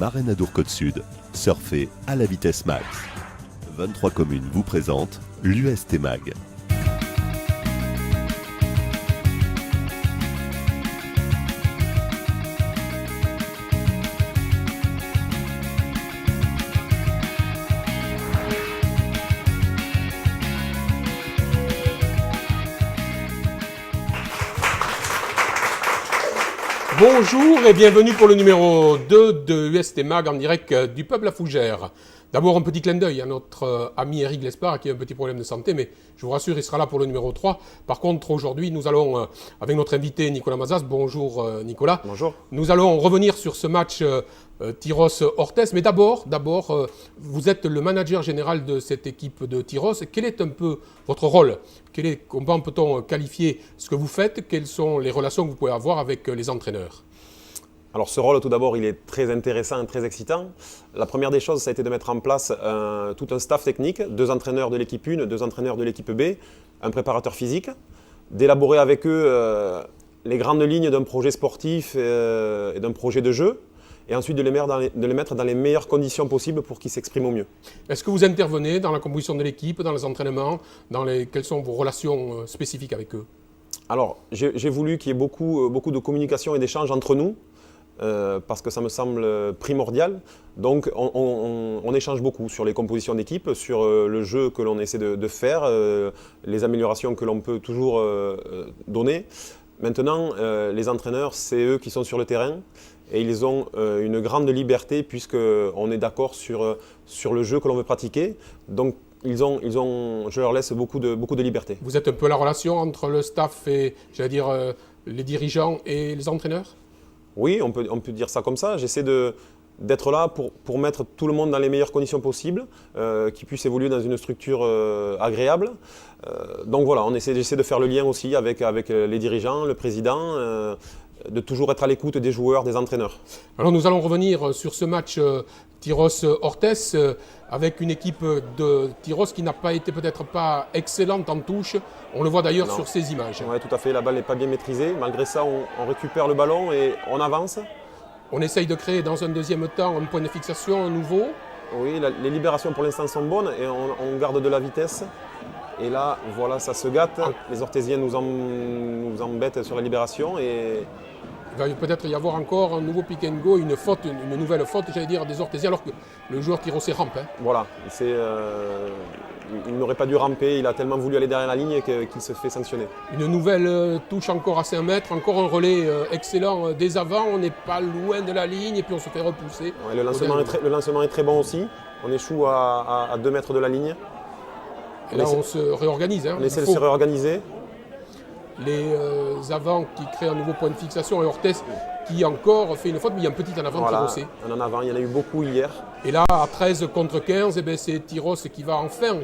Marais-Nadour-Côte-Sud, surfez à la vitesse max. 23 communes vous présentent l'UST Mag. Bonjour et bienvenue pour le numéro 2 de UST Mag en direct du peuple La Fougère. D'abord un petit clin d'œil à notre ami Eric Lespard qui a un petit problème de santé, mais je vous rassure, il sera là pour le numéro 3. Par contre, aujourd'hui, nous allons, avec notre invité Nicolas Mazas, bonjour Nicolas. Bonjour. Nous allons revenir sur ce match Tyros-Orthez, mais d'abord, vous êtes le manager général de cette équipe de Tyros. Quel est un peu votre rôle ? Comment peut-on qualifier ce que vous faites ? Quelles sont les relations que vous pouvez avoir avec les entraîneurs ? Alors ce rôle, tout d'abord, il est très intéressant et très excitant. La première des choses, ça a été de mettre en place tout un staff technique, 2 entraîneurs de l'équipe 1, 2 entraîneurs de l'équipe B, un préparateur physique, d'élaborer avec eux les grandes lignes d'un projet sportif et d'un projet de jeu, et ensuite de les mettre dans les meilleures conditions possibles pour qu'ils s'expriment au mieux. Est-ce que vous intervenez dans la composition de l'équipe, dans les entraînements, quelles sont vos relations spécifiques avec eux ? Alors, j'ai voulu qu'il y ait beaucoup de communication et d'échanges entre nous, parce que ça me semble primordial. Donc on échange beaucoup sur les compositions d'équipe, sur le jeu que l'on essaie de faire, les améliorations que l'on peut toujours donner. Maintenant, les entraîneurs, c'est eux qui sont sur le terrain et ils ont une grande liberté puisqu'on est d'accord sur le jeu que l'on veut pratiquer. Donc je leur laisse beaucoup de liberté. Vous êtes un peu la relation entre le staff et, les dirigeants et les entraîneurs ? Oui, on peut dire ça comme ça. J'essaie d'être là pour mettre tout le monde dans les meilleures conditions possibles, qui puisse évoluer dans une structure agréable. Donc voilà, j'essaie de faire le lien aussi avec les dirigeants, le président, de toujours être à l'écoute des joueurs, des entraîneurs. Alors nous allons revenir sur ce match Tyros-Orthez avec une équipe de Tyros qui n'a pas été peut-être pas excellente en touche. On le voit d'ailleurs sur ces images. Oui, tout à fait. La balle n'est pas bien maîtrisée. Malgré ça, on récupère le ballon et on avance. On essaye de créer dans un deuxième temps un point de fixation, un nouveau. Oui, les libérations pour l'instant sont bonnes et on garde de la vitesse. Et là, voilà, ça se gâte. Les Orthésiens nous embêtent sur la libération. Et il va peut-être y avoir encore un nouveau pick and go, une nouvelle faute, des Orthésiens, alors que le joueur Tyrosais rampe. Voilà, il n'aurait pas dû ramper, il a tellement voulu aller derrière la ligne qu'il se fait sanctionner. Une nouvelle touche encore à 5 mètres, encore un relais excellent des avants, on n'est pas loin de la ligne et puis on se fait repousser. Ouais, le lancement est très bon aussi, on échoue à 2 mètres de la ligne. Et là on se réorganise. On essaie de se réorganiser. Les avants qui créent un nouveau point de fixation et Orthez qui encore fait une faute, mais il y a un petit en avant Tyrosais. Un en avant, il y en a eu beaucoup hier. Et là, à 13 contre 15, c'est Tyros qui va enfin,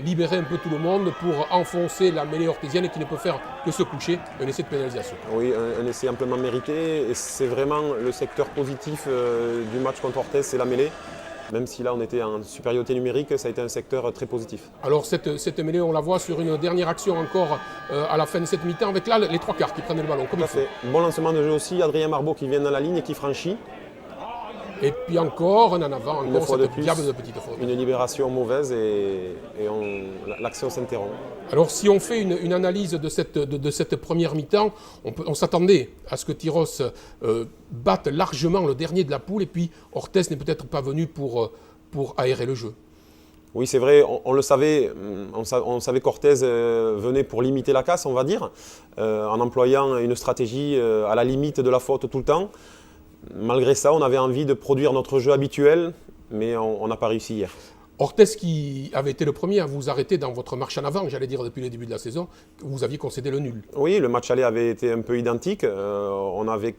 libérer un peu tout le monde pour enfoncer la mêlée orthésienne qui ne peut faire que se coucher, un essai de pénalisation. Oui, un essai amplement mérité et c'est vraiment le secteur positif du match contre Orthez, c'est la mêlée. Même si là on était en supériorité numérique, ça a été un secteur très positif. Alors cette mêlée, on la voit sur une dernière action encore à la fin de cette mi-temps, avec là les 3 quarts qui prennent le ballon. Tout à fait. Bon lancement de jeu aussi, Adrien Marbeau qui vient dans la ligne et qui franchit. Et puis encore un en avant, une fois de plus, diable de petite faute. Une libération mauvaise et l'action s'interrompt. Alors si on fait une analyse de cette première mi-temps, on s'attendait à ce que Tyros batte largement le dernier de la poule et puis Orthez n'est peut-être pas venu pour aérer le jeu. Oui, c'est vrai, on le savait, on savait qu'Orthez venait pour limiter la casse, on va dire, en employant une stratégie à la limite de la faute tout le temps. Malgré ça, on avait envie de produire notre jeu habituel, mais on n'a pas réussi hier. Orthez qui avait été le premier à vous arrêter dans votre marche en avant, depuis le début de la saison, vous aviez concédé le nul. Oui, le match aller avait été un peu identique, on avait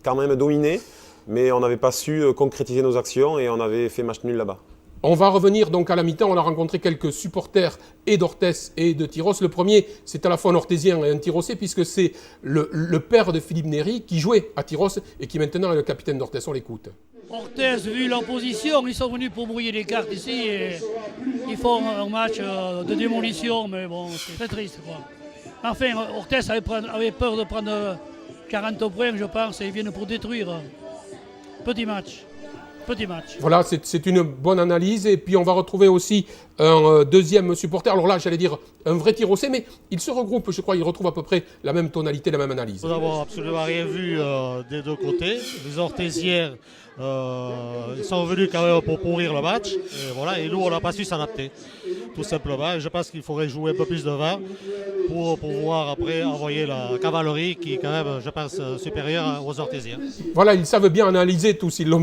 quand même dominé, mais on n'avait pas su concrétiser nos actions et on avait fait match nul là-bas. On va revenir donc à la mi-temps, on a rencontré quelques supporters et d'Orthez et de Tyros. Le premier, c'est à la fois un Orthésien et un Tyrosais, puisque c'est le père de Philippe Néry qui jouait à Tyros et qui maintenant est le capitaine d'Orthez. On l'écoute. Orthez, vu leur position, ils sont venus pour brouiller les cartes ici et ils font un match de démolition, mais bon, c'est très triste, quoi. Enfin, Orthez avait peur de prendre 40 points, je pense, et ils viennent pour détruire. Petit match. petit match. Voilà, c'est une bonne analyse. Et puis on va retrouver aussi un deuxième supporter. Alors là, j'allais dire un vrai tirocé, mais ils se regroupent, je crois, ils retrouvent à peu près la même tonalité, la même analyse. Nous n'avons absolument rien vu des deux côtés. Les Ortésiens ils sont venus quand même pour pourrir le match. Et, voilà, et nous, on n'a pas su s'adapter, tout simplement. Et je pense qu'il faudrait jouer un peu plus devant pour pouvoir après envoyer la cavalerie qui est quand même, je pense, supérieure aux Ortésiens. Voilà, ils savent bien analyser tous, ils l'ont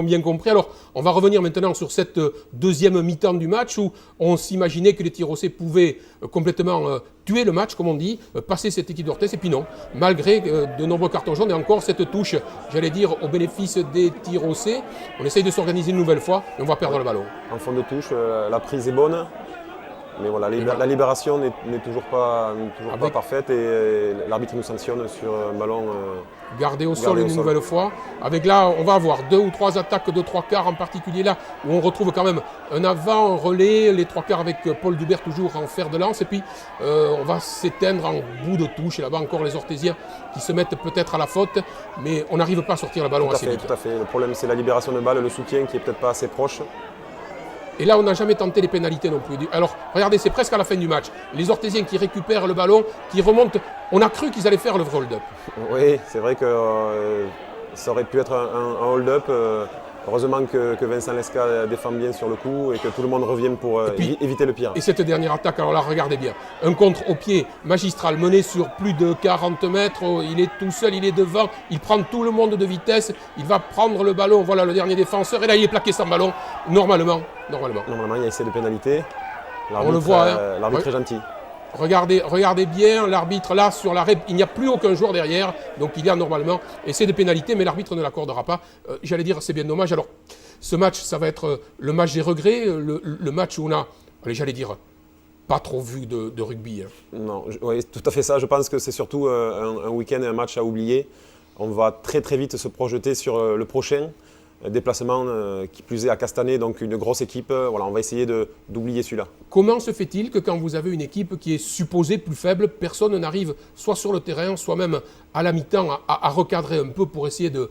bien compris. Alors, on va revenir maintenant sur cette deuxième mi-temps du match où on s'imaginait que les Tirocés pouvaient complètement tuer le match, comme on dit, passer cette équipe d'Orthez, et puis non, malgré de nombreux cartons jaunes et encore cette touche, j'allais dire, au bénéfice des Tirocés. On essaye de s'organiser une nouvelle fois et on va perdre le ballon. En fond de touche, la prise est bonne, mais voilà, la libération n'est toujours pas parfaite et l'arbitre nous sanctionne sur un ballon gardé au sol une nouvelle fois. Avec là, on va avoir 2 ou 3 attaques de 3 quarts, en particulier là, où on retrouve quand même un avant, un relais, les 3 quarts avec Paul Dubert toujours en fer de lance. Et puis, on va s'éteindre en bout de touche. Et là-bas, encore les Orthésiens qui se mettent peut-être à la faute, mais on n'arrive pas à sortir le ballon assez vite. Tout à fait. Le problème, c'est la libération de balle, le soutien qui est peut-être pas assez proche. Et là, on n'a jamais tenté les pénalités non plus. Alors, regardez, c'est presque à la fin du match. Les Orthésiens qui récupèrent le ballon, qui remontent. On a cru qu'ils allaient faire le vrai hold-up. Oui, c'est vrai que ça aurait pu être un hold-up. Heureusement que Vincent Lesca défend bien sur le coup et que tout le monde revienne pour éviter le pire. Et cette dernière attaque, alors là, regardez bien. Un contre au pied magistral mené sur plus de 40 mètres. Il est tout seul, il est devant. Il prend tout le monde de vitesse. Il va prendre le ballon. Voilà le dernier défenseur. Et là, il est plaqué sans ballon. Normalement, il y a essai de pénalité. On le voit. L'arbitre est gentil. Regardez bien, l'arbitre là sur l'arrêt, il n'y a plus aucun joueur derrière, donc il y a normalement essai de pénalité, mais l'arbitre ne l'accordera pas. J'allais dire, c'est bien dommage. Alors, ce match, ça va être le match des regrets, le match où on a, j'allais dire, pas trop vu de rugby. Hein. Non, oui, tout à fait ça. Je pense que c'est surtout un week-end et un match à oublier. On va très très vite se projeter sur le prochain déplacement, qui plus est à Castanet, donc une grosse équipe. Voilà, on va essayer d'oublier celui-là. Comment se fait-il que quand vous avez une équipe qui est supposée plus faible, personne n'arrive soit sur le terrain, soit même à la mi-temps à recadrer un peu pour essayer de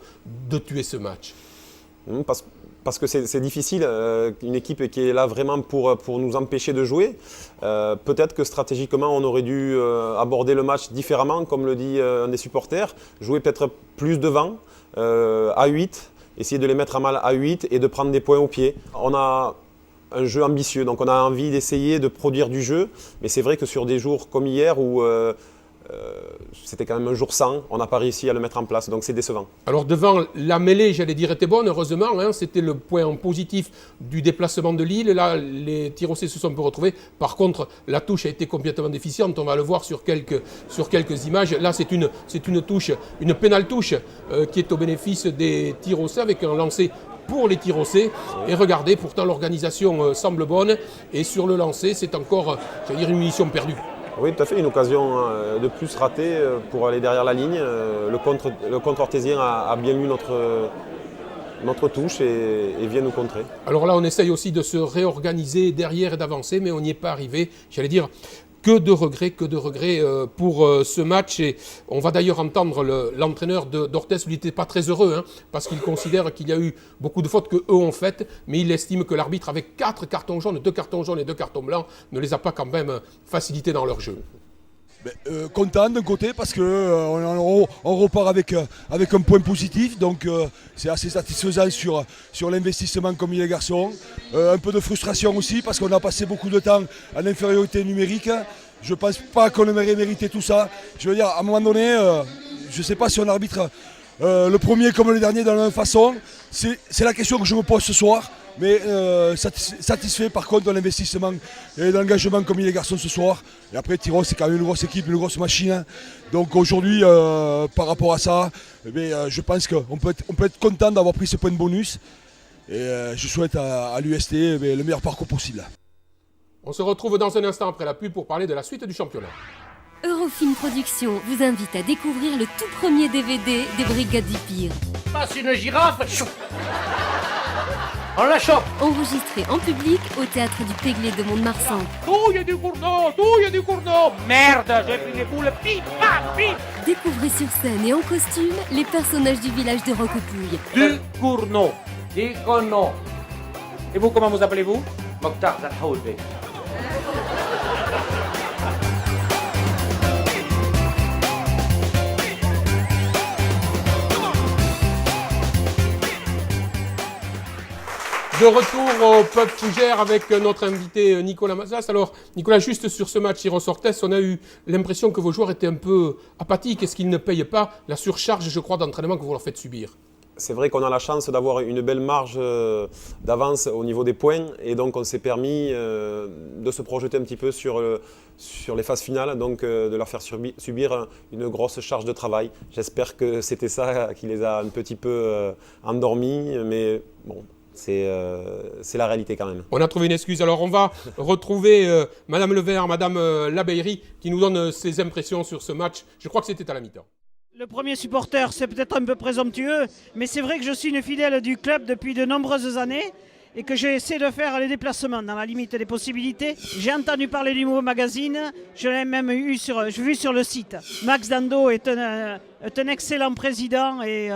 tuer ce match? Parce que c'est difficile, une équipe qui est là vraiment pour nous empêcher de jouer. Peut-être que stratégiquement, on aurait dû aborder le match différemment, comme le dit un des supporters, jouer peut-être plus devant, à 8, essayer de les mettre à mal à 8 et de prendre des points au pied. On a un jeu ambitieux, donc on a envie d'essayer de produire du jeu, mais c'est vrai que sur des jours comme hier où c'était quand même un jour sans, on n'a pas réussi à le mettre en place, donc c'est décevant. Alors devant, la mêlée, j'allais dire, était bonne, heureusement, hein, c'était le point positif du déplacement de Lille. Là, les Tirocés se sont un peu retrouvés. Par contre, la touche a été complètement déficiente, on va le voir sur quelques images. Là, c'est une touche, une pénale touche qui est au bénéfice des Tirocés avec un lancer pour les Tirocés. Et regardez, pourtant l'organisation semble bonne, et sur le lancer, c'est encore, j'allais dire, une munition perdue. Oui, tout à fait, une occasion de plus ratée pour aller derrière la ligne. Le contre orthésien a bien lu notre touche et vient nous contrer. Alors là, on essaye aussi de se réorganiser derrière et d'avancer, mais on n'y est pas arrivé. J'allais dire, que de regrets pour ce match. Et on va d'ailleurs entendre l'entraîneur d'Orthez, lui n'était pas très heureux, hein, parce qu'il considère qu'il y a eu beaucoup de fautes qu'eux ont faites, mais il estime que l'arbitre, avec 4 cartons jaunes, 2 cartons jaunes et 2 cartons blancs, ne les a pas quand même facilités dans leur jeu. Content d'un côté parce qu'on repart avec un point positif, donc c'est assez satisfaisant sur l'investissement comme il est garçon. Un peu de frustration aussi parce qu'on a passé beaucoup de temps en infériorité numérique. Je ne pense pas qu'on aurait mérité tout ça. Je veux dire, à un moment donné, je ne sais pas si on arbitre le premier comme le dernier de la même façon. C'est la question que je me pose ce soir. Mais satisfait par contre de l'investissement et de l'engagement comme il est garçon ce soir. Et après Tyros, c'est quand même une grosse équipe, une grosse machine. Donc aujourd'hui, par rapport à ça, je pense qu'on peut être content d'avoir pris ce point de bonus. Et je souhaite à l'UST le meilleur parcours possible. On se retrouve dans un instant après la pub pour parler de la suite du championnat. Eurofilm Productions vous invite à découvrir le tout premier DVD des Brigades d'Hypire. Passe une girafe, chou. On la chope. Enregistré en public au théâtre du Péglet de Mont-de-Marsan. Tout y a du cours Merde, j'ai pris des boules, pip, pap, pip. Découvrez sur scène et en costume les personnages du village de Roquepouille. Du Cournot. Dico non. Et vous, comment vous appelez-vous? Mokhtar Zalhaoui Bey. De retour au pub Fougères avec notre invité Nicolas Mazas. Alors, Nicolas, juste sur ce match Tyros-Orthez, on a eu l'impression que vos joueurs étaient un peu apathiques. Est-ce qu'ils ne payent pas la surcharge, je crois, d'entraînement que vous leur faites subir? C'est vrai qu'on a la chance d'avoir une belle marge d'avance au niveau des points et donc on s'est permis de se projeter un petit peu sur les phases finales, donc de leur faire subir une grosse charge de travail. J'espère que c'était ça qui les a un petit peu endormis, mais bon, c'est la réalité quand même. On a trouvé une excuse. Alors on va retrouver Madame Levert, Madame Labeillerie qui nous donne ses impressions sur ce match. Je crois que c'était à la mi-temps. Le premier supporter, c'est peut-être un peu présomptueux, mais c'est vrai que je suis une fidèle du club depuis de nombreuses années et que j'essaie de faire les déplacements dans la limite des possibilités. J'ai entendu parler du nouveau magazine, je l'ai même vu sur le site. Max Dando est un excellent président et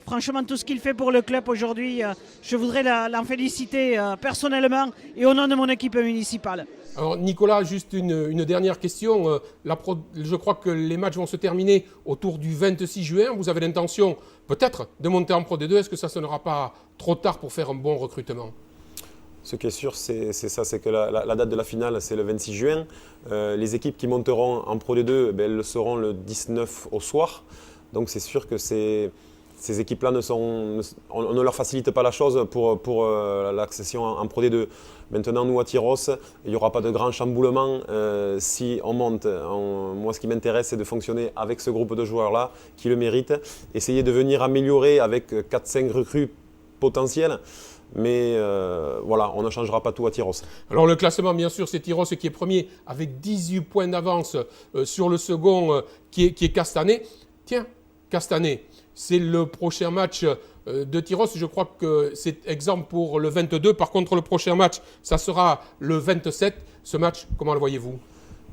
franchement tout ce qu'il fait pour le club aujourd'hui, je voudrais l'en féliciter personnellement et au nom de mon équipe municipale. Alors Nicolas, juste une dernière question. Je crois que les matchs vont se terminer autour du 26 juin. Vous avez l'intention peut-être de monter en Pro D2. Est-ce que ça ne sonnera pas trop tard pour faire un bon recrutement? Ce qui est sûr, c'est ça, c'est que la date de la finale, c'est le 26 juin. Les équipes qui monteront en Pro D2, elles le seront le 19 au soir. Donc c'est sûr que ces équipes-là on ne leur facilite pas la chose pour l'accession en Pro D2. Maintenant, nous à Tyros, il n'y aura pas de grand chamboulement si on monte. Moi, ce qui m'intéresse, c'est de fonctionner avec ce groupe de joueurs-là qui le méritent. Essayer de venir améliorer avec 4-5 recrues potentielles. Mais voilà, on ne changera pas tout à Tyros. Alors le classement, bien sûr, c'est Tyros qui est premier avec 18 points d'avance sur le second qui est Castanet. Tiens, Castanet, c'est le prochain match de Tyros. Je crois que c'est exemple pour le 22. Par contre, le prochain match, ça sera le 27. Ce match, comment le voyez-vous?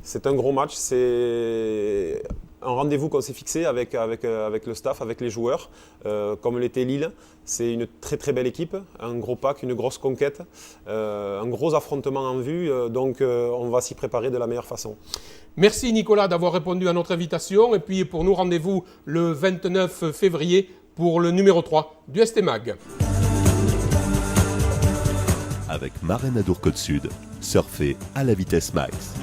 C'est un gros match. C'est un rendez-vous qu'on s'est fixé avec le staff, avec les joueurs, comme l'était Lille. C'est une très très belle équipe, un gros pack, une grosse conquête, un gros affrontement en vue. Donc on va s'y préparer de la meilleure façon. Merci Nicolas d'avoir répondu à notre invitation. Et puis pour nous, rendez-vous le 29 février pour le numéro 3 du ST Mag. Avec Marraine Adour Côte Sud, surfez à la vitesse max.